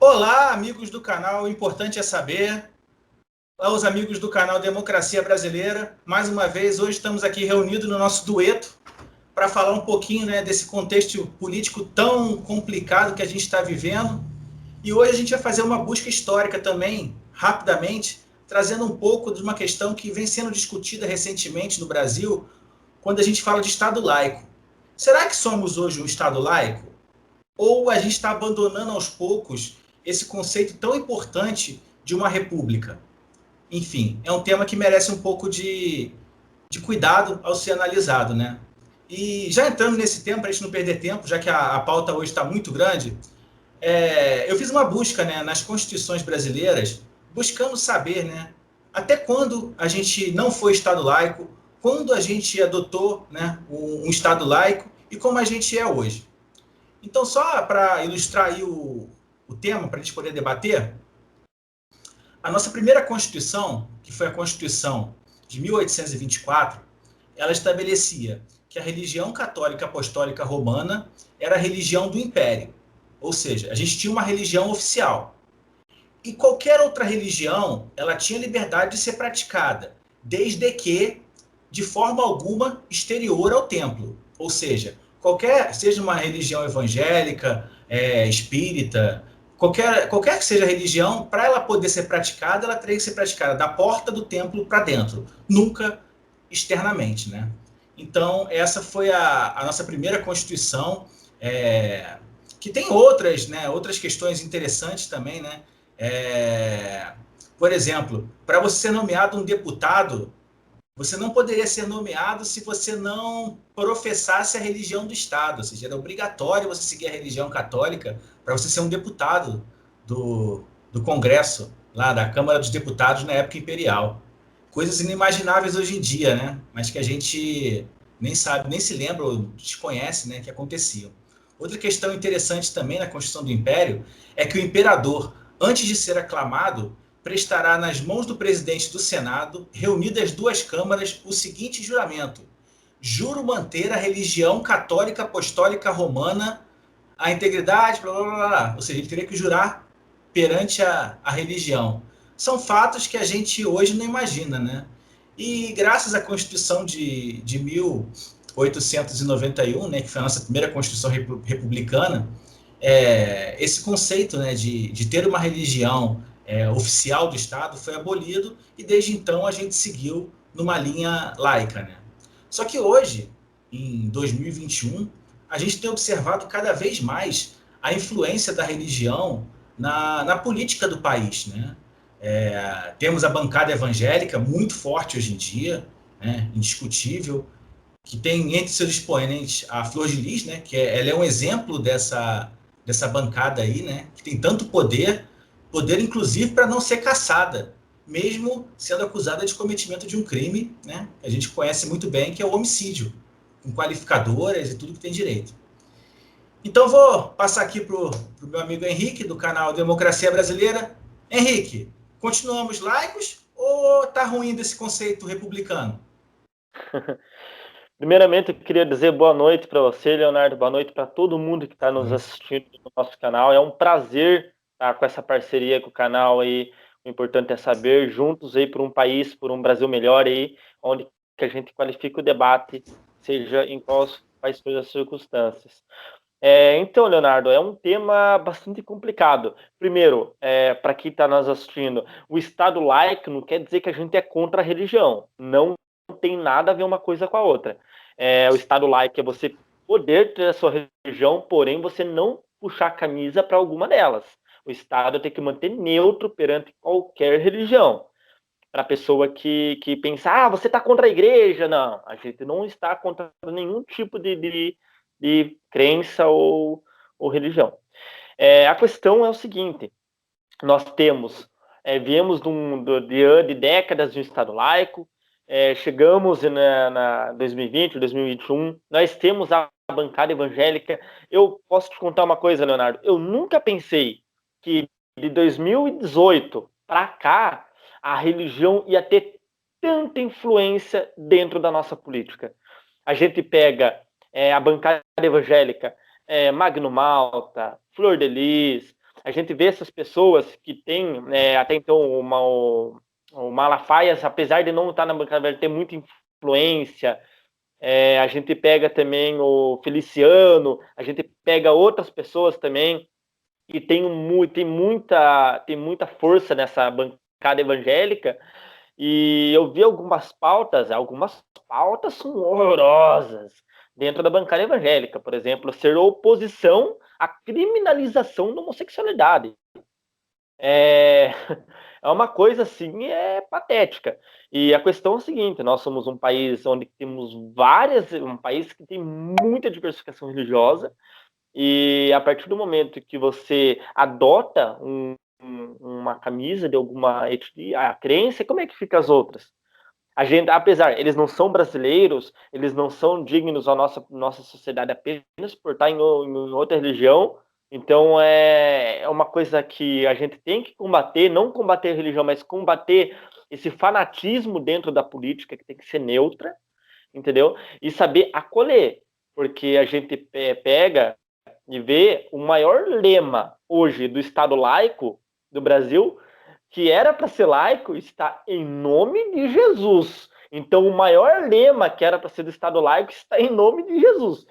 Olá, amigos do canal Importante é Saber, aos amigos do canal Democracia Brasileira. Mais uma vez, hoje estamos aqui reunidos no nosso dueto para falar um pouquinho, desse contexto político tão complicado que a gente está vivendo. E hoje a gente vai fazer uma busca histórica também, rapidamente, trazendo um pouco de uma questão que vem sendo discutida recentemente no Brasil, quando a gente fala de Estado laico. Será que somos hoje um Estado laico? Ou a gente está abandonando aos poucos esse conceito tão importante de uma república? Enfim, é um tema que merece um pouco de cuidado ao ser analisado, né? E já entrando nesse tema, para a gente não perder tempo, já que a pauta hoje está muito grande, eu fiz uma busca, nas constituições brasileiras, buscando saber, até quando a gente não foi Estado laico, quando a gente adotou, um Estado laico e como a gente é hoje. Então, só para ilustrar aí o tema, para a gente poder debater, a nossa primeira Constituição, que foi a Constituição de 1824, ela estabelecia que a religião católica apostólica romana era a religião do Império. Ou seja, a gente tinha uma religião oficial. E qualquer outra religião, ela tinha liberdade de ser praticada, desde que, de forma alguma, exterior ao templo. Ou seja, seja uma religião evangélica, espírita, qualquer que seja a religião, para ela poder ser praticada, ela teria que ser praticada da porta do templo para dentro, nunca externamente, né? Então, essa foi a nossa primeira Constituição, que tem outras questões interessantes também, né? Por exemplo, para você ser nomeado um deputado, você não poderia ser nomeado se você não professasse a religião do Estado. Ou seja, era obrigatório você seguir a religião católica para você ser um deputado do Congresso, lá da Câmara dos Deputados na época imperial. Coisas inimagináveis hoje em dia, né? Mas que a gente nem sabe, nem se lembra ou desconhece, que aconteciam. Outra questão interessante também na Constituição do Império é que o imperador, antes de ser aclamado, prestará nas mãos do presidente do Senado, reunidas duas câmaras, o seguinte juramento: juro manter a religião católica apostólica romana, a integridade, blá, blá, blá, blá. Ou seja, ele teria que jurar perante a religião. São fatos que a gente hoje não imagina, né? E graças à Constituição de 1891, que foi a nossa primeira Constituição republicana, esse conceito, de ter uma religião oficial do Estado foi abolido e desde então a gente seguiu numa linha laica, né? Só que hoje, em 2021, a gente tem observado cada vez mais a influência da religião na política do país, né? Temos a bancada evangélica muito forte hoje em dia, né? Indiscutível, que tem entre seus expoentes a Flor de Lis, que ela é um exemplo dessa bancada aí, que tem tanto poder inclusive para não ser caçada, mesmo sendo acusada de cometimento de um crime, que a gente conhece muito bem, que é o homicídio, com qualificadoras e tudo que tem direito. Então vou passar aqui para o meu amigo Henrique, do canal Democracia Brasileira. Henrique, continuamos laicos ou tá ruim desse conceito republicano? Primeiramente, eu queria dizer boa noite para você, Leonardo, boa noite para todo mundo que está nos assistindo no nosso canal. É um prazer estar com essa parceria com o canal aí. O importante é saber, juntos aí por um país, por um Brasil melhor aí, onde que a gente qualifica o debate, seja em quais forem as circunstâncias. Então, Leonardo, é um tema bastante complicado. Primeiro, para quem está nos assistindo, o Estado laico não quer dizer que a gente é contra a religião. Não tem nada a ver uma coisa com a outra. O Estado laico é você poder ter a sua religião, porém você não puxar a camisa para alguma delas. O Estado tem que manter neutro perante qualquer religião. Para a pessoa que pensa, você está contra a igreja. Não, a gente não está contra nenhum tipo de crença ou religião. A questão é o seguinte: nós viemos de décadas de um Estado laico, chegamos na 2020, 2021, nós temos a bancada evangélica. Eu posso te contar uma coisa, Leonardo, eu nunca pensei que de 2018 para cá a religião ia ter tanta influência dentro da nossa política. A gente pega a bancada evangélica, Magno Malta, Flor de Lis, a gente vê essas pessoas que têm, até então, o Malafaia, apesar de não estar na bancada, ele tem muita influência. A gente pega também o Feliciano, a gente pega outras pessoas também, e tem muita força nessa bancada evangélica. E eu vi algumas pautas são horrorosas dentro da bancada evangélica. Por exemplo, ser oposição à criminalização da homossexualidade. É uma coisa assim, patética. E a questão é a seguinte: nós somos um país onde temos um país que tem muita diversificação religiosa, e a partir do momento que você adota uma camisa de alguma etnia, a crença, como é que fica as outras? A gente, apesar, eles não são brasileiros, eles não são dignos à nossa sociedade apenas por estar em outra religião. Então é uma coisa que a gente tem que combater, não combater a religião, mas combater esse fanatismo dentro da política, que tem que ser neutra, entendeu? E saber acolher, porque a gente pega e vê o maior lema hoje do Estado laico do Brasil, que era para ser laico, está em nome de Jesus. Então, o maior lema que era para ser do Estado laico está em nome de Jesus.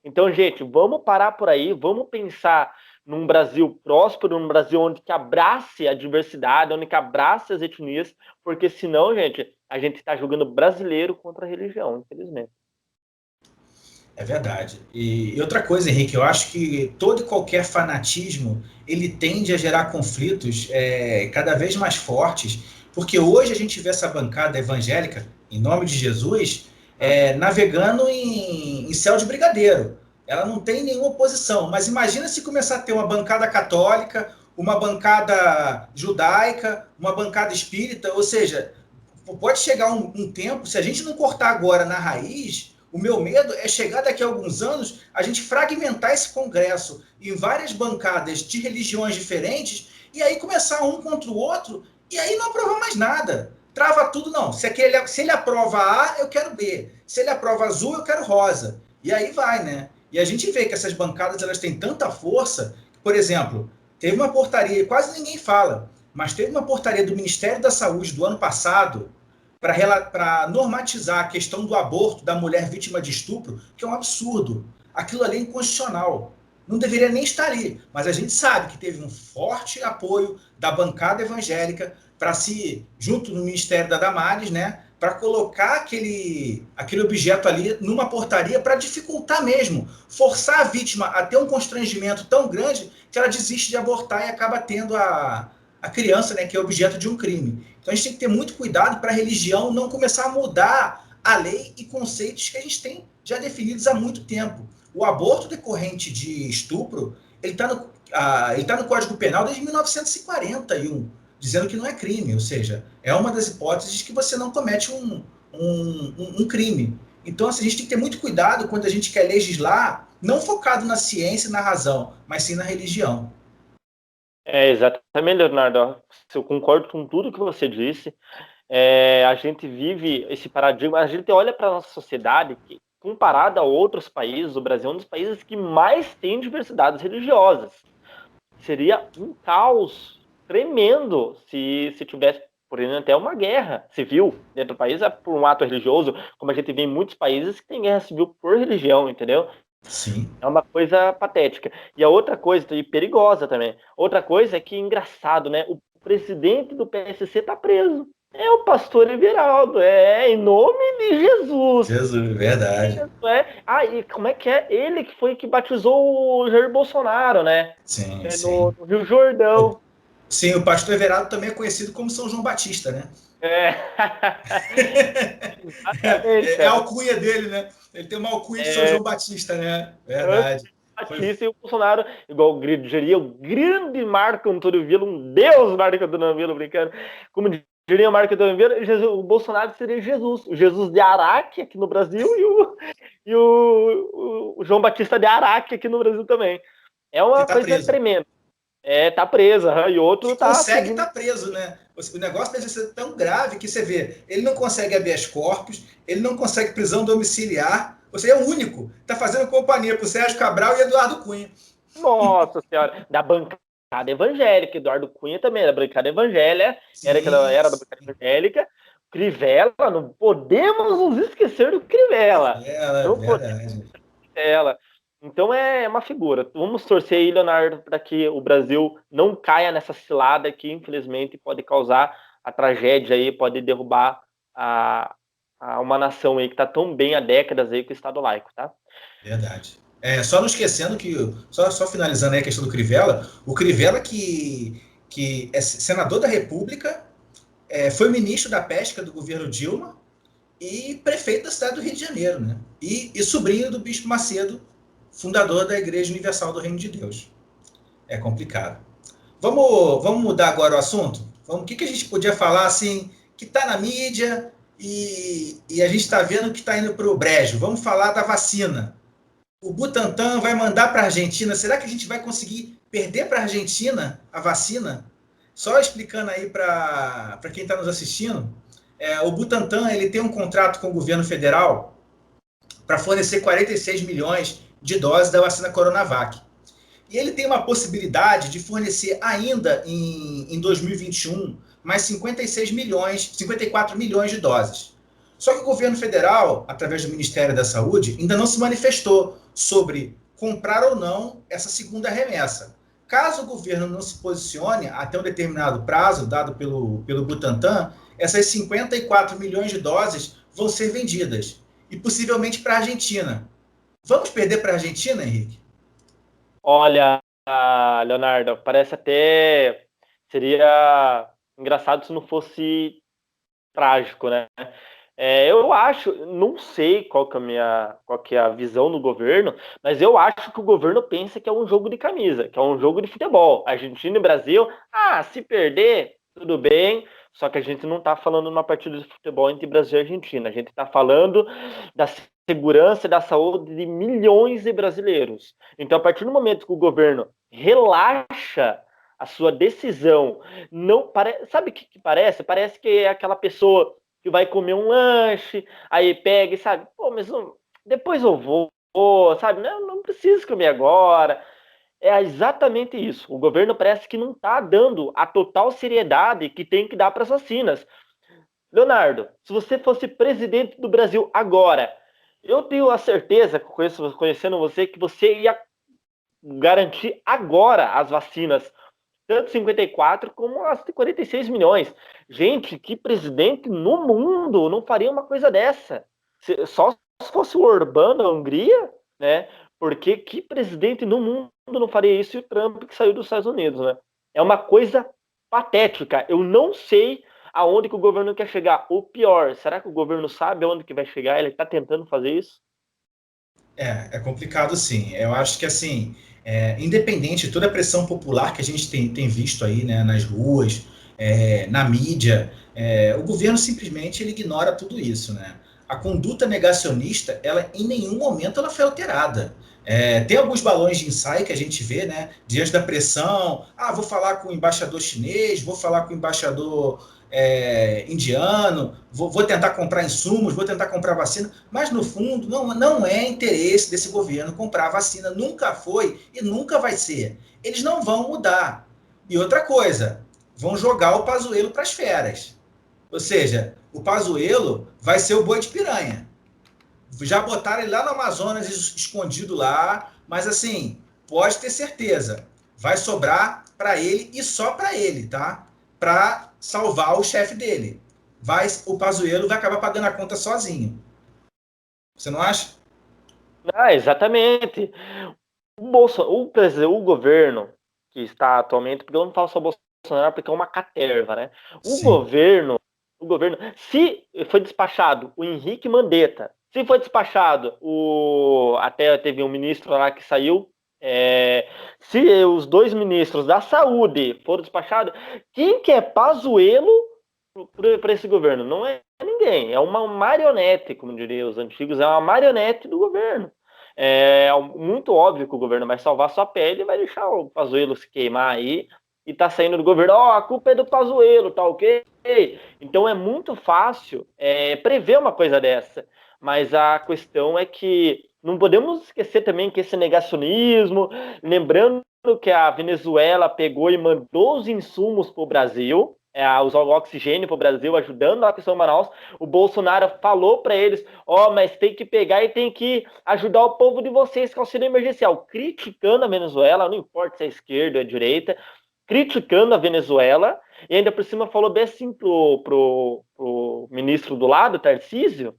Então, gente, vamos parar por aí, vamos pensar num Brasil próspero, num Brasil onde que abrace a diversidade, onde que abrace as etnias, porque senão, gente, a gente está jogando brasileiro contra a religião, infelizmente. É verdade. E outra coisa, Henrique, eu acho que todo e qualquer fanatismo, ele tende a gerar conflitos cada vez mais fortes, porque hoje a gente vê essa bancada evangélica, em nome de Jesus, navegando em céu de brigadeiro. Ela não tem nenhuma oposição, mas imagina se começar a ter uma bancada católica, uma bancada judaica, uma bancada espírita, ou seja, pode chegar um tempo, se a gente não cortar agora na raiz, o meu medo é chegar daqui a alguns anos, a gente fragmentar esse congresso em várias bancadas de religiões diferentes, e aí começar um contra o outro, e aí não aprova mais nada. Trava tudo, não. Se ele aprova A, eu quero B. Se ele aprova azul, eu quero rosa. E aí vai, né? E a gente vê que essas bancadas elas têm tanta força, que, por exemplo, teve uma portaria, quase ninguém fala, mas teve uma portaria do Ministério da Saúde do ano passado, para normatizar a questão do aborto da mulher vítima de estupro, que é um absurdo. Aquilo ali é inconstitucional. Não deveria nem estar ali. Mas a gente sabe que teve um forte apoio da bancada evangélica para se, junto no Ministério da Damares, né, para colocar aquele objeto ali numa portaria para dificultar mesmo, forçar a vítima a ter um constrangimento tão grande que ela desiste de abortar e acaba tendo a criança, né, que é objeto de um crime. Então a gente tem que ter muito cuidado para a religião não começar a mudar a lei e conceitos que a gente tem já definidos há muito tempo. O aborto decorrente de estupro, ele está no Código Penal desde 1941, dizendo que não é crime, ou seja, é uma das hipóteses que você não comete um crime. Então assim, a gente tem que ter muito cuidado quando a gente quer legislar, não focado na ciência e na razão, mas sim na religião. Exatamente, Leonardo. Eu concordo com tudo que você disse. A gente vive esse paradigma, a gente olha para a nossa sociedade que, comparada a outros países, o Brasil é um dos países que mais tem diversidades religiosas. Seria um caos tremendo se tivesse, por exemplo, até uma guerra civil dentro do país por um ato religioso, como a gente vê em muitos países que tem guerra civil por religião, entendeu? Sim. É uma coisa patética. E a outra coisa, e perigosa também, outra coisa é que, engraçado, né? O presidente do PSC tá preso. É o pastor Everaldo, em nome de Jesus. Jesus, verdade. E como é que é? Ele que foi que batizou o Jair Bolsonaro, né? Sim, No Rio Jordão. Sim, o pastor Everaldo também é conhecido como São João Batista, né? É a alcunha dele, né? Ele tem uma alcunha de São João Batista, né? Verdade. Batista e o Bolsonaro, igual diria o grande Marco Antônio Villa, um deus Marco Antônio Villa, brincando, como diria o Marco Antônio Villa, o Bolsonaro seria Jesus, o Jesus de Araque aqui no Brasil e o João Batista de Araque aqui no Brasil também. É uma coisa preso. Tremenda. Tá preso, e outro tá... consegue estar preso, né? O negócio deve ser tão grave que você vê, ele não consegue habeas corpus, ele não consegue prisão domiciliar, você é o único, tá fazendo companhia pro Sérgio Cabral e Eduardo Cunha. Nossa senhora, da bancada evangélica. Eduardo Cunha também era bancada evangélica, era da bancada evangélica. Crivella, não podemos nos esquecer do Crivella. Não podemos esquecer dela. Então é uma figura. Vamos torcer aí, Leonardo, para que o Brasil não caia nessa cilada que, infelizmente, pode causar a tragédia aí, pode derrubar uma nação aí que está tão bem há décadas aí com o Estado laico, tá? Verdade. Só não esquecendo que, só finalizando aí a questão do Crivella, o Crivella que é senador da República, foi ministro da Pesca do governo Dilma e prefeito da cidade do Rio de Janeiro, né? E sobrinho do Bispo Macedo, fundador da Igreja Universal do Reino de Deus. É complicado. Vamos mudar agora o assunto? O que a gente podia falar assim, que está na mídia e a gente está vendo que está indo para o brejo? Vamos falar da vacina. O Butantan vai mandar para a Argentina. Será que a gente vai conseguir perder para a Argentina a vacina? Só explicando aí para quem está nos assistindo, o Butantan ele tem um contrato com o governo federal para fornecer 46 milhões de doses da vacina Coronavac. E ele tem uma possibilidade de fornecer ainda em 2021 mais 54 milhões de doses. Só que o governo federal, através do Ministério da Saúde, ainda não se manifestou sobre comprar ou não essa segunda remessa. Caso o governo não se posicione até um determinado prazo dado pelo Butantan, essas 54 milhões de doses vão ser vendidas. E possivelmente para a Argentina. Vamos perder para a Argentina, Henrique? Olha, Leonardo, parece até... Seria engraçado se não fosse trágico, né? Eu acho, não sei qual que é a visão do governo, mas eu acho que o governo pensa que é um jogo de camisa, que é um jogo de futebol. Argentina e Brasil, se perder, tudo bem, só que a gente não está falando numa partida de futebol entre Brasil e Argentina, a gente está falando da segurança e da saúde de milhões de brasileiros. Então, a partir do momento que o governo relaxa a sua decisão, sabe o que parece? Parece que é aquela pessoa que vai comer um lanche, aí pega e sabe, mas depois eu vou, sabe, não preciso comer agora. É exatamente isso. O governo parece que não está dando a total seriedade que tem que dar para as vacinas. Leonardo, se você fosse presidente do Brasil agora, eu tenho a certeza, conhecendo você, que você ia garantir agora as vacinas, tanto 54 como as de 46 milhões. Gente, que presidente no mundo não faria uma coisa dessa? Só se fosse o Orbán da Hungria, né? Porque que presidente no mundo não faria isso? E o Trump que saiu dos Estados Unidos, né? É uma coisa patética. Eu não sei aonde que o governo quer chegar. O pior, será que o governo sabe aonde que vai chegar? Ele está tentando fazer isso? É complicado sim. Eu acho que assim, independente de toda a pressão popular que a gente tem visto aí, né, nas ruas, na mídia, o governo simplesmente ele ignora tudo isso, né? A conduta negacionista, ela em nenhum momento ela foi alterada. Tem alguns balões de ensaio que a gente vê, né, diante da pressão. Vou falar com o embaixador chinês, vou falar com o embaixador indiano, vou tentar comprar insumos, vou tentar comprar vacina, mas no fundo não é interesse desse governo comprar vacina, nunca foi e nunca vai ser. Eles não vão mudar. E outra coisa, vão jogar o Pazuello para as feras. Ou seja, o Pazuello vai ser o boi de piranha. Já botaram ele lá no Amazonas, escondido lá, mas assim, pode ter certeza, vai sobrar para ele e só para ele, tá? Para salvar o chefe dele. O Pazuello vai acabar pagando a conta sozinho. Você não acha? Exatamente. O governo que está atualmente, porque eu não falo só Bolsonaro, porque é uma caterva, né? O Sim. governo, se foi despachado o Henrique Mandetta, se foi despachado até teve um ministro lá que saiu, se os dois ministros da saúde foram despachados, quem que é Pazuello para esse governo? Não é ninguém, é uma marionete, como diriam os antigos, é uma marionete do governo. É muito óbvio que o governo vai salvar sua pele e vai deixar o Pazuello se queimar aí e tá saindo do governo, a culpa é do Pazuello, tá ok? Então é muito fácil prever uma coisa dessa, mas a questão é que não podemos esquecer também que esse negacionismo, lembrando que a Venezuela pegou e mandou os insumos para o Brasil, os oxigênio para o Brasil, ajudando a questão de Manaus, o Bolsonaro falou para eles, mas tem que pegar e tem que ajudar o povo de vocês com auxílio emergencial, criticando a Venezuela, não importa se é esquerda ou é direita, criticando a Venezuela, e ainda por cima falou bem assim pro ministro do lado, Tarcísio,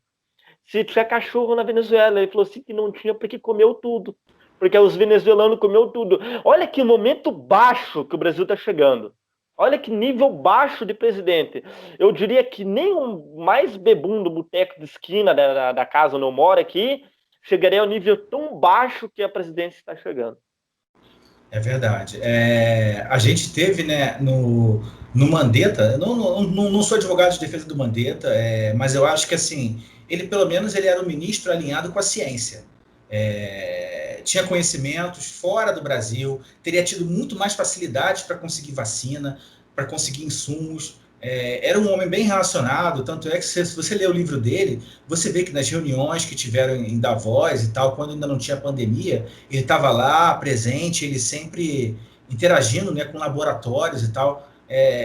se tinha cachorro na Venezuela. Ele falou assim que não tinha porque comeu tudo. Porque os venezuelanos comeu tudo. Olha que momento baixo que o Brasil está chegando. Olha que nível baixo de presidente. Eu diria que nem o mais bebum do boteco de esquina da casa onde eu moro aqui chegaria ao nível tão baixo que a presidência está chegando. É verdade. A gente teve, né, no Mandetta, não sou advogado de defesa do Mandetta, mas eu acho que, assim, ele, pelo menos, ele era um ministro alinhado com a ciência. Tinha conhecimentos fora do Brasil, teria tido muito mais facilidades para conseguir vacina, para conseguir insumos. Era um homem bem relacionado, tanto é que se você ler o livro dele, você vê que nas reuniões que tiveram em Davos e tal, quando ainda não tinha pandemia, ele estava lá, presente, ele sempre interagindo, né, com laboratórios e tal.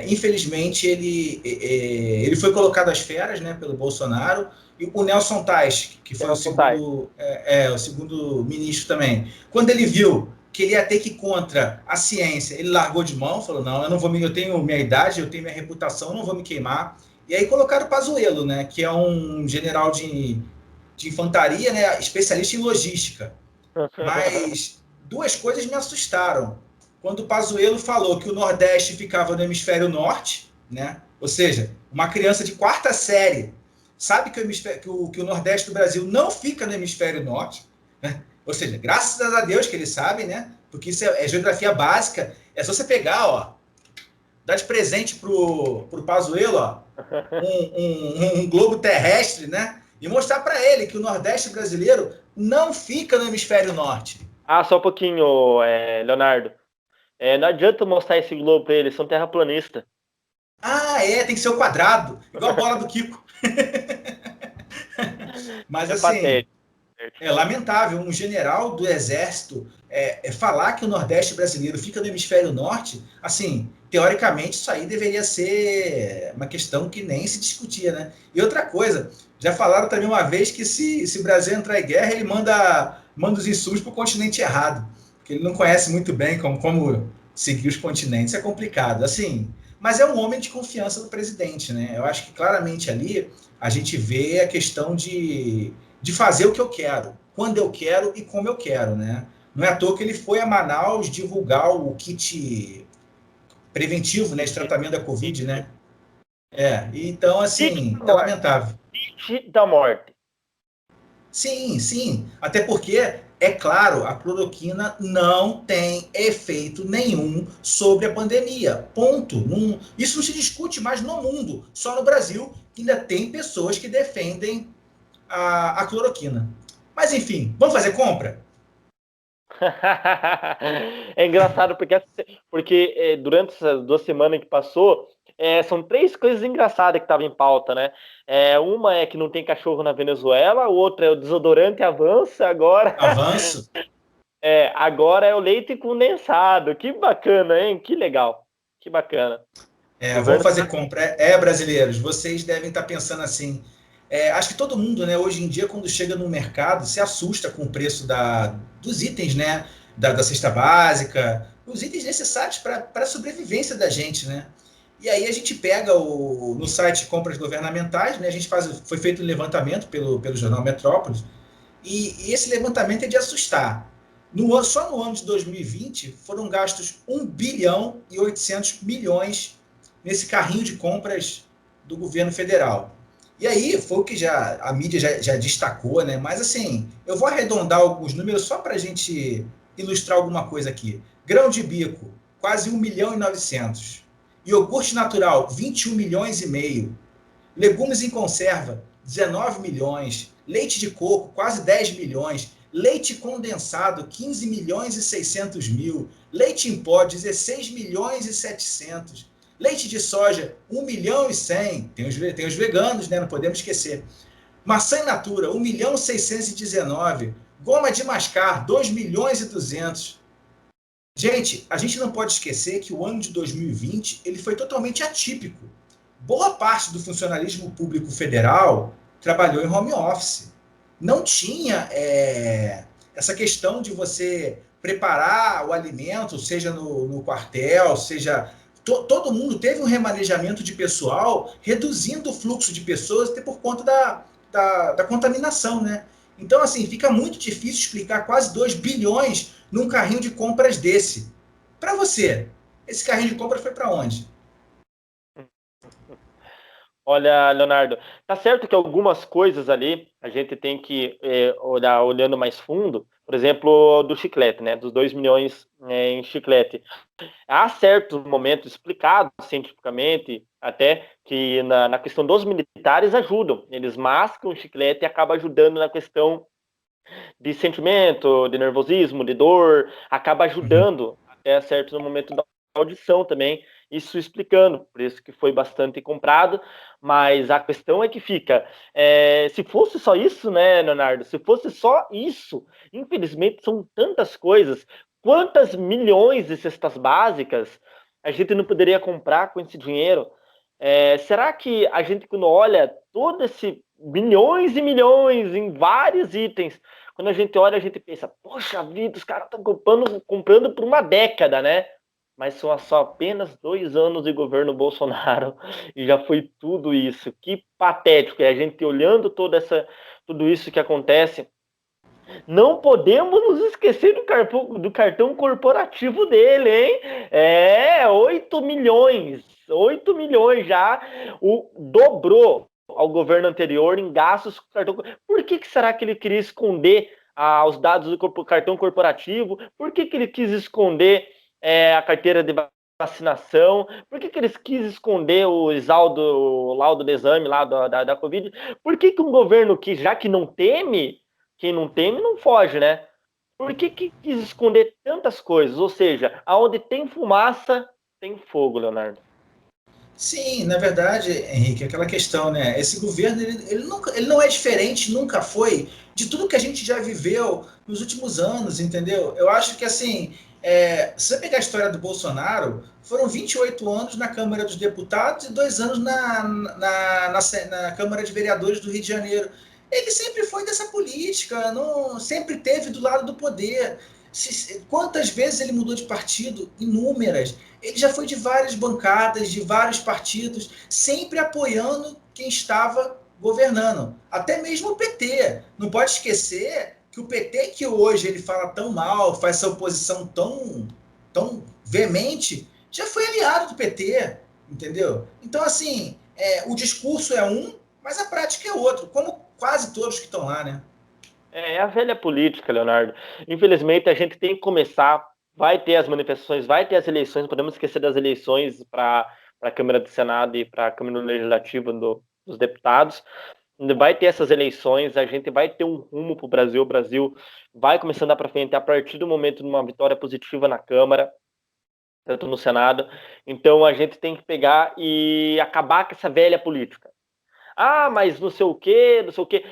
Infelizmente, ele foi colocado às feras, né, pelo Bolsonaro, e o Nelson Tais, que foi o segundo ministro também. Quando ele viu que ele ia ter que ir contra a ciência, ele largou de mão, falou, não, eu tenho minha idade, eu tenho minha reputação, não vou me queimar. E aí colocaram o Pazuello, né, que é um general de infantaria, né, especialista em logística. Mas duas coisas me assustaram. Quando o Pazuello falou que o Nordeste ficava no hemisfério norte, né, ou seja, uma criança de quarta série sabe que o Nordeste do Brasil não fica no hemisfério norte, né? Ou seja, graças a Deus que eles sabem, né? Porque isso é geografia básica. É só você pegar, ó, dar de presente pro Pazuello, ó, um globo terrestre, né? E mostrar para ele que o Nordeste brasileiro não fica no hemisfério norte. Só um pouquinho, Leonardo. Não adianta mostrar esse globo para eles, são terraplanistas. Tem que ser o quadrado, igual a bola do Kiko. Mas assim, é lamentável um general do exército falar que o Nordeste brasileiro fica no hemisfério norte. Assim, teoricamente, isso aí deveria ser uma questão que nem se discutia, né? E outra coisa, já falaram também uma vez que se o Brasil entrar em guerra, ele manda os insumos para o continente errado, porque ele não conhece muito bem como seguir os continentes. É complicado, assim. Mas é um homem de confiança do presidente, né? Eu acho que claramente ali a gente vê a questão de fazer o que eu quero, quando eu quero e como eu quero, né? Não é à toa que ele foi a Manaus divulgar o kit preventivo, né, de tratamento da Covid, né? Então, assim, é lamentável. Kit da morte. Sim. Até porque, é claro, a cloroquina não tem efeito nenhum sobre a pandemia. Ponto. Isso não se discute mais no mundo. Só no Brasil que ainda tem pessoas que defendem a cloroquina. Mas, enfim, vamos fazer compra? É engraçado porque durante essas 2 semanas que passou, são 3 coisas engraçadas que estavam em pauta, né? Uma é que não tem cachorro na Venezuela, outra é o desodorante avança agora. Avanço. Agora é o leite condensado. Que bacana, hein? Que legal. Que bacana. Vamos fazer compra. Brasileiros, vocês devem estar pensando assim. Acho que todo mundo, né, hoje em dia, quando chega no mercado, se assusta com o preço dos itens, né, da cesta básica, os itens necessários para a sobrevivência da gente, né? E aí a gente pega no site compras governamentais, né, foi feito um levantamento pelo jornal Metrópolis, e esse levantamento é de assustar. Só no ano de 2020 foram gastos 1 bilhão e 800 milhões nesse carrinho de compras do governo federal. E aí foi o que a mídia já destacou, né? Mas assim, eu vou arredondar alguns números só para a gente ilustrar alguma coisa aqui. Grão de bico, quase 1 milhão e 900. Iogurte natural, 21 milhões e meio. Legumes em conserva, 19 milhões. Leite de coco, quase 10 milhões. Leite condensado, 15 milhões e 600 mil. Leite em pó, 16 milhões e 700. Leite de soja, 1 milhão e 100. Tem os veganos, né? Não podemos esquecer. Maçã in natura, 1 milhão e 619. Goma de mascar, 2 milhões e 200. Gente, a gente não pode esquecer que o ano de 2020 ele foi totalmente atípico. Boa parte do funcionalismo público federal trabalhou em home office. Não tinha essa questão de você preparar o alimento, seja no quartel, seja... Todo mundo teve um remanejamento de pessoal, reduzindo o fluxo de pessoas até por conta da contaminação, né? Então, assim, fica muito difícil explicar quase 2 bilhões num carrinho de compras desse. Para você, esse carrinho de compras foi para onde? Olha, Leonardo, tá certo que algumas coisas ali a gente tem que olhar olhando mais fundo, por exemplo, do chiclete, né? Dos 2 milhões em chiclete. Há certos momentos explicados cientificamente, até que na questão dos militares ajudam. Eles mascam o chiclete e acaba ajudando na questão de sentimento, de nervosismo, de dor, acaba ajudando até certo momento da audição também, isso explicando, por isso que foi bastante comprado, mas a questão é que fica, se fosse só isso, né, Leonardo, se fosse só isso, infelizmente são tantas coisas, quantas milhões de cestas básicas a gente não poderia comprar com esse dinheiro? Será que a gente, quando olha todo esse milhões e milhões em vários itens, quando a gente olha, a gente pensa, poxa vida, os caras estão comprando por uma década, né? Mas são só apenas 2 anos de governo Bolsonaro e já foi tudo isso. Que patético. E a gente olhando tudo isso que acontece, não podemos nos esquecer do cartão corporativo dele, hein? 8 milhões. 8 milhões já. Dobrou ao governo anterior em gastos com cartão. Por que será que ele queria esconder os dados do cartão corporativo? Por que ele quis esconder a carteira de vacinação? Por que eles quis esconder o laudo do exame lá da Covid? Por que um governo que, já que não teme, quem não teme não foge, né? Por que quis esconder tantas coisas? Ou seja, aonde tem fumaça, tem fogo, Leonardo. Sim, na verdade, Henrique, aquela questão, né? Esse governo ele não é diferente, nunca foi, de tudo que a gente já viveu nos últimos anos, entendeu? Eu acho que assim, se você pegar a história do Bolsonaro, foram 28 anos na Câmara dos Deputados e 2 anos na Câmara de Vereadores do Rio de Janeiro. Ele sempre foi dessa política, não, sempre teve do lado do poder. Quantas vezes ele mudou de partido? Inúmeras. Ele já foi de várias bancadas, de vários partidos, sempre apoiando quem estava governando. Até mesmo o PT. Não pode esquecer que o PT, que hoje ele fala tão mal, faz essa oposição tão veemente, já foi aliado do PT, entendeu? Então, assim, o discurso é um, mas a prática é outro, como quase todos que estão lá, né? É a velha política, Leonardo. Infelizmente, a gente tem que começar. Vai ter as manifestações, vai ter as eleições. Não podemos esquecer das eleições para a Câmara do Senado e para a Câmara Legislativa dos deputados. Vai ter essas eleições, a gente vai ter um rumo para o Brasil. O Brasil vai começando a dar para frente a partir do momento de uma vitória positiva na Câmara, tanto no Senado. Então, a gente tem que pegar e acabar com essa velha política. Ah, mas não sei o quê, não sei o quê.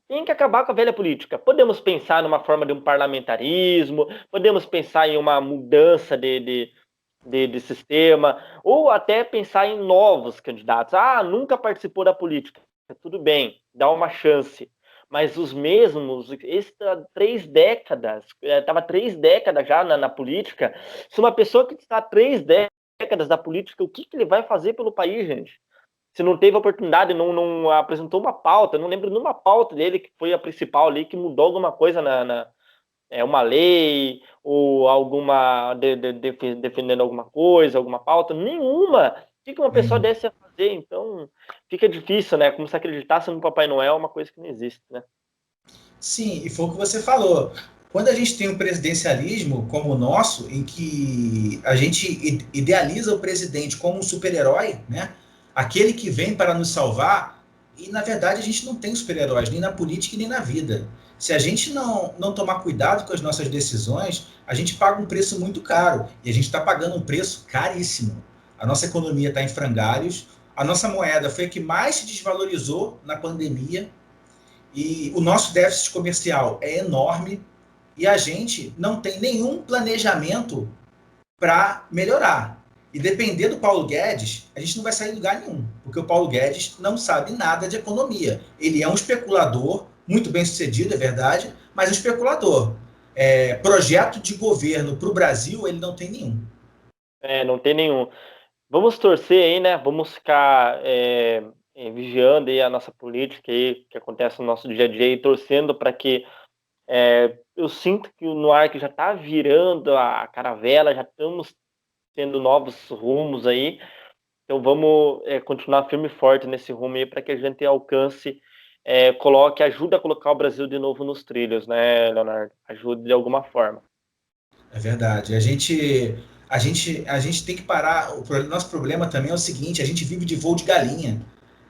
Tem que acabar com a velha política. Podemos pensar numa forma de um parlamentarismo, podemos pensar em uma mudança de sistema, ou até pensar em novos candidatos. Ah, nunca participou da política. Tudo bem, dá uma chance. Mas os mesmos, 3 décadas, estava 3 décadas já na política. Se uma pessoa que está 3 décadas da política, o que ele vai fazer pelo país, gente? Se não teve oportunidade, não apresentou uma pauta, não lembro de uma pauta dele que foi a principal ali, que mudou alguma coisa uma lei, ou alguma defendendo alguma coisa, alguma pauta, nenhuma. O que uma pessoa dessa ia fazer? Então, fica difícil, né? Como se acreditasse no Papai Noel, uma coisa que não existe, né? Sim, e foi o que você falou. Quando a gente tem um presidencialismo como o nosso, em que a gente idealiza o presidente como um super-herói, né? Aquele que vem para nos salvar, e na verdade a gente não tem super-heróis, nem na política e nem na vida. Se a gente não tomar cuidado com as nossas decisões, a gente paga um preço muito caro, e a gente está pagando um preço caríssimo. A nossa economia está em frangalhos, a nossa moeda foi a que mais se desvalorizou na pandemia, E o nosso déficit comercial é enorme e a gente não tem nenhum planejamento para melhorar. E depender do Paulo Guedes, a gente não vai sair de lugar nenhum, porque o Paulo Guedes não sabe nada de economia. Ele é um especulador, muito bem sucedido, é verdade, mas um especulador. Projeto de governo para o Brasil, ele não tem nenhum. Não tem nenhum. Vamos torcer aí, né? Vamos ficar vigiando aí a nossa política aí, que acontece no nosso dia a dia, e torcendo para que eu sinto que no ar que já está virando a caravela, já estamos tendo novos rumos aí. Então vamos continuar firme e forte nesse rumo aí para que a gente alcance, ajude a colocar o Brasil de novo nos trilhos, né, Leonardo? Ajude de alguma forma. É verdade. A gente tem que parar. Nosso problema também é o seguinte: a gente vive de voo de galinha.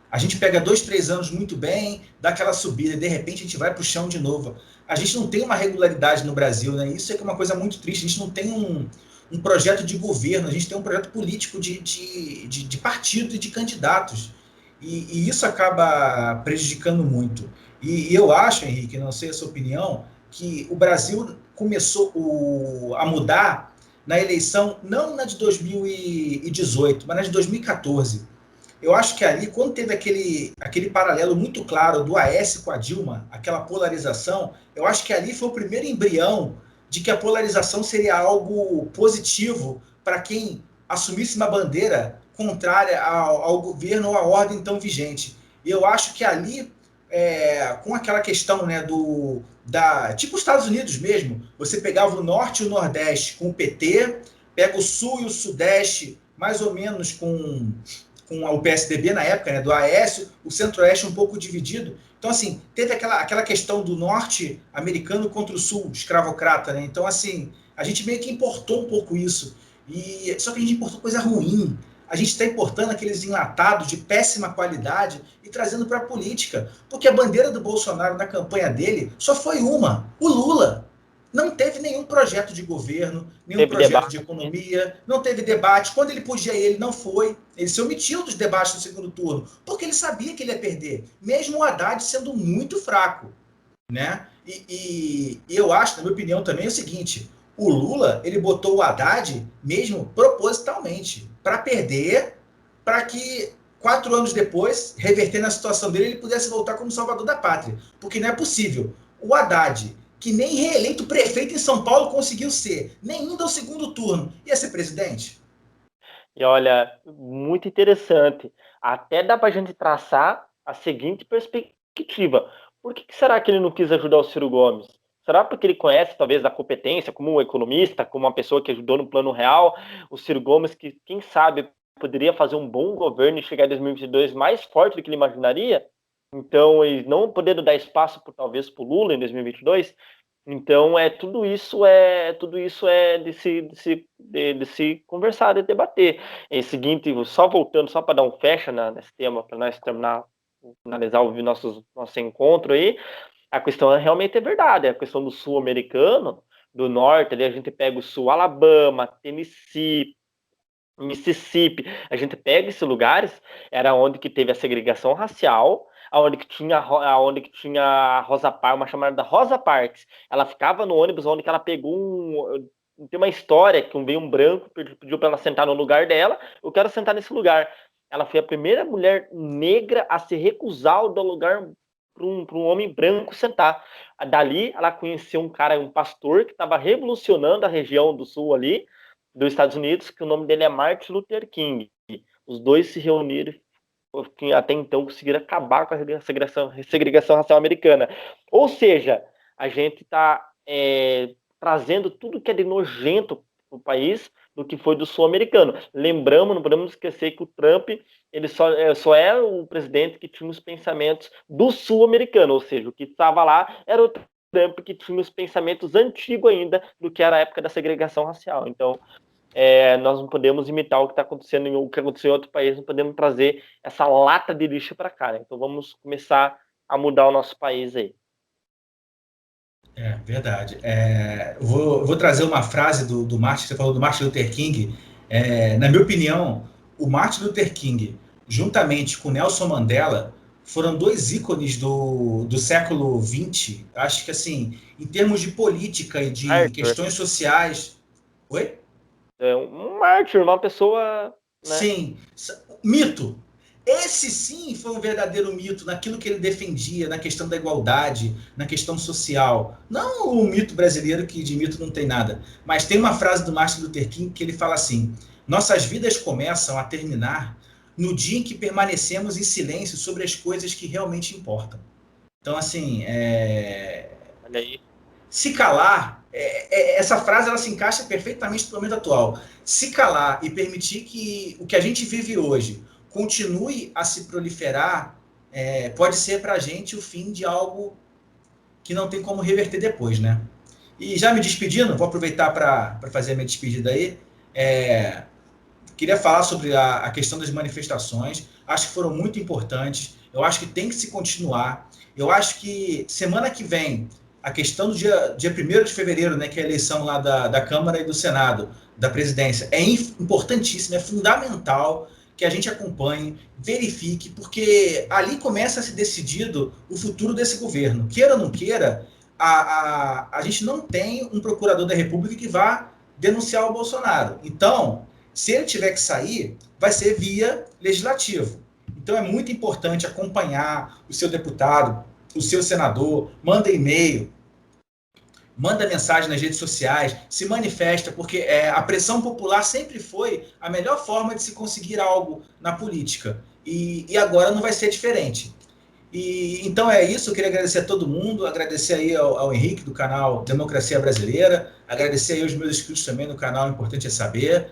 A gente pega 2, 3 anos muito bem, dá aquela subida, e de repente a gente vai para o chão de novo. A gente não tem uma regularidade no Brasil, né? Isso é uma coisa muito triste. A gente não tem um projeto de governo, a gente tem um projeto político de partido e de candidatos. E isso acaba prejudicando muito. E eu acho, Henrique, não sei a sua opinião, que o Brasil começou a mudar na eleição, não na de 2018, mas na de 2014. Eu acho que ali, quando teve aquele paralelo muito claro do Aécio com a Dilma, aquela polarização, eu acho que ali foi o primeiro embrião de que a polarização seria algo positivo para quem assumisse uma bandeira contrária ao governo ou à ordem então vigente. E eu acho que ali, com aquela questão, né, tipo os Estados Unidos mesmo, você pegava o Norte e o Nordeste com o PT, pega o Sul e o Sudeste mais ou menos com o PSDB na época, né, do Aécio, o Centro-Oeste um pouco dividido. Então, assim, teve aquela questão do norte americano contra o sul escravocrata, né? Então, assim, a gente meio que importou um pouco isso. Só que a gente importou coisa ruim. A gente está importando aqueles enlatados de péssima qualidade e trazendo para a política. Porque a bandeira do Bolsonaro na campanha dele só foi uma: o Lula. Não teve nenhum projeto de governo, nenhum projeto de economia, não teve debate. Quando ele podia ir, ele não foi. Ele se omitiu dos debates no segundo turno, porque ele sabia que ele ia perder, mesmo o Haddad sendo muito fraco, né? E eu acho, na minha opinião também, é o seguinte: o Lula, ele botou o Haddad mesmo propositalmente para perder, para que 4 anos depois, revertendo a situação dele, ele pudesse voltar como salvador da pátria. Porque não é possível. O Haddad, que nem reeleito prefeito em São Paulo conseguiu ser, nem indo ao segundo turno, ia ser presidente? E olha, muito interessante. Até dá para a gente traçar a seguinte perspectiva. Por que será que ele não quis ajudar o Ciro Gomes? Será porque ele conhece, talvez, da competência como um economista, como uma pessoa que ajudou no plano real, o Ciro Gomes, que, quem sabe, poderia fazer um bom governo e chegar em 2022 mais forte do que ele imaginaria? Então, eles não podendo dar espaço, talvez, para o Lula em 2022. Então, tudo isso é de se conversar, de debater. É seguinte, só voltando, só para dar um fecha nesse tema, para nós finalizar o nosso encontro aí, a questão realmente é verdade, a questão do sul-americano, do norte, ali a gente pega o sul, Alabama, Tennessee, Mississippi, a gente pega esses lugares, era onde que teve a segregação racial, aonde que tinha a Rosa Parks, uma chamada Rosa Parks. Ela ficava no ônibus onde que ela pegou tem uma história que veio um branco, pediu para ela sentar no lugar dela, eu quero sentar nesse lugar. Ela foi a primeira mulher negra a se recusar do lugar para um homem branco sentar. Dali, ela conheceu um cara, um pastor, que estava revolucionando a região do sul ali, dos Estados Unidos, que o nome dele é Martin Luther King. Os dois se reuniram, que até então conseguiram acabar com a segregação racial americana. Ou seja, a gente está trazendo tudo que é de nojento para o país do que foi do sul-americano. Lembramos, não podemos esquecer que o Trump ele só é o presidente que tinha os pensamentos do sul-americano, ou seja, o que estava lá era o Trump que tinha os pensamentos antigos ainda do que era a época da segregação racial. Então, nós não podemos imitar o que está acontecendo o que aconteceu em outro país, não podemos trazer essa lata de lixo para cá, né? Então vamos começar a mudar o nosso país aí. Verdade. Vou trazer uma frase do Martin, você falou do Martin Luther King. Na minha opinião, o Martin Luther King, juntamente com Nelson Mandela, foram dois ícones do século XX. Acho que, assim, em termos de política e de Arthur. questões sociais... Oi? É um mártir, uma pessoa, né? Sim. Mito. Esse sim foi um verdadeiro mito naquilo que ele defendia, na questão da igualdade, na questão social. Não o mito brasileiro, que de mito não tem nada. Mas tem uma frase do Martin Luther King que ele fala assim: nossas vidas começam a terminar no dia em que permanecemos em silêncio sobre as coisas que realmente importam. Então, assim, Olha aí. se calar, essa frase ela se encaixa perfeitamente no momento atual. Se calar e permitir que o que a gente vive hoje continue a se proliferar, pode ser para a gente o fim de algo que não tem como reverter depois, né? E já me despedindo, vou aproveitar para fazer a minha despedida aí. Queria falar sobre a questão das manifestações. Acho que foram muito importantes. Eu acho que tem que se continuar. Eu acho que semana que vem, a questão do dia 1º de fevereiro, né, que é a eleição lá da Câmara e do Senado, da presidência, é importantíssimo, é fundamental que a gente acompanhe, verifique, porque ali começa a ser decidido o futuro desse governo. Queira ou não queira, a gente não tem um procurador da República que vá denunciar o Bolsonaro. Então, se ele tiver que sair, vai ser via legislativo. Então é muito importante acompanhar o seu deputado, o seu senador, manda e-mail, manda mensagem nas redes sociais, se manifesta, porque a pressão popular sempre foi a melhor forma de se conseguir algo na política. E agora não vai ser diferente. Então é isso, eu queria agradecer a todo mundo, agradecer aí ao Henrique do canal Democracia Brasileira, agradecer aí aos meus inscritos também no canal Importante é Saber,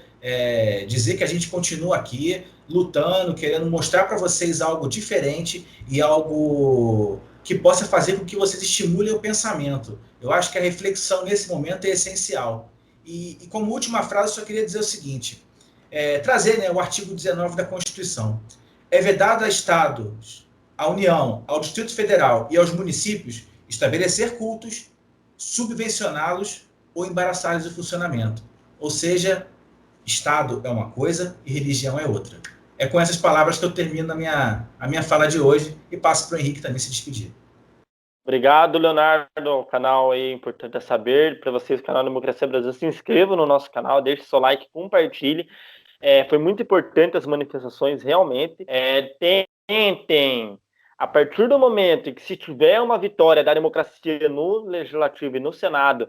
dizer que a gente continua aqui lutando, querendo mostrar para vocês algo diferente e algo que possa fazer com que vocês estimulem o pensamento. Eu acho que a reflexão nesse momento é essencial. E como última frase, eu só queria dizer o seguinte, trazer, né, o artigo 19 da Constituição. É vedado a Estados, à União, ao Distrito Federal e aos municípios estabelecer cultos, subvencioná-los ou embaraçá-los o funcionamento. Ou seja, Estado é uma coisa e religião é outra. É com essas palavras que eu termino a minha fala de hoje e passo para o Henrique também se despedir. Obrigado, Leonardo. O canal aí, importante é saber. Para vocês, o canal Democracia Brasil, se inscrevam no nosso canal, deixe seu like, compartilhe. Foi muito importante as manifestações, realmente. Tentem, a partir do momento em que se tiver uma vitória da democracia no Legislativo e no Senado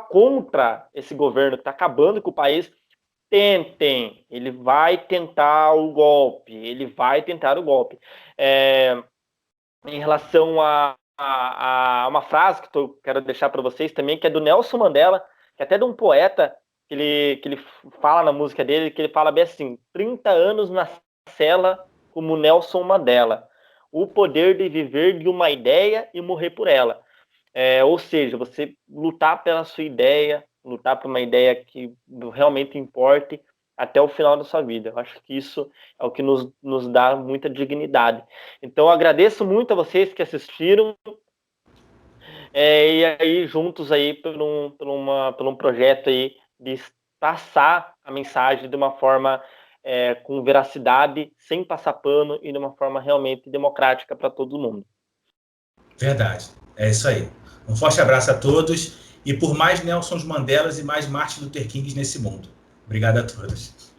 contra esse governo que está acabando com o país, tentem. Ele vai tentar o golpe. Em relação a uma frase que eu quero deixar para vocês também, que é do Nelson Mandela, que é até de um poeta, que ele fala na música dele, que ele fala bem assim: 30 anos na cela como Nelson Mandela, o poder de viver de uma ideia e morrer por ela. Ou seja, você lutar pela sua ideia, lutar por uma ideia que realmente importe até o final da sua vida. Eu acho que isso é o que nos dá muita dignidade. Então, eu agradeço muito a vocês que assistiram, e aí juntos aí por um projeto aí de passar a mensagem de uma forma com veracidade, sem passar pano e de uma forma realmente democrática para todo mundo. Verdade, é isso aí. Um forte abraço a todos e por mais Nelson Mandelas e mais Martin Luther Kings nesse mundo. Obrigado a todos.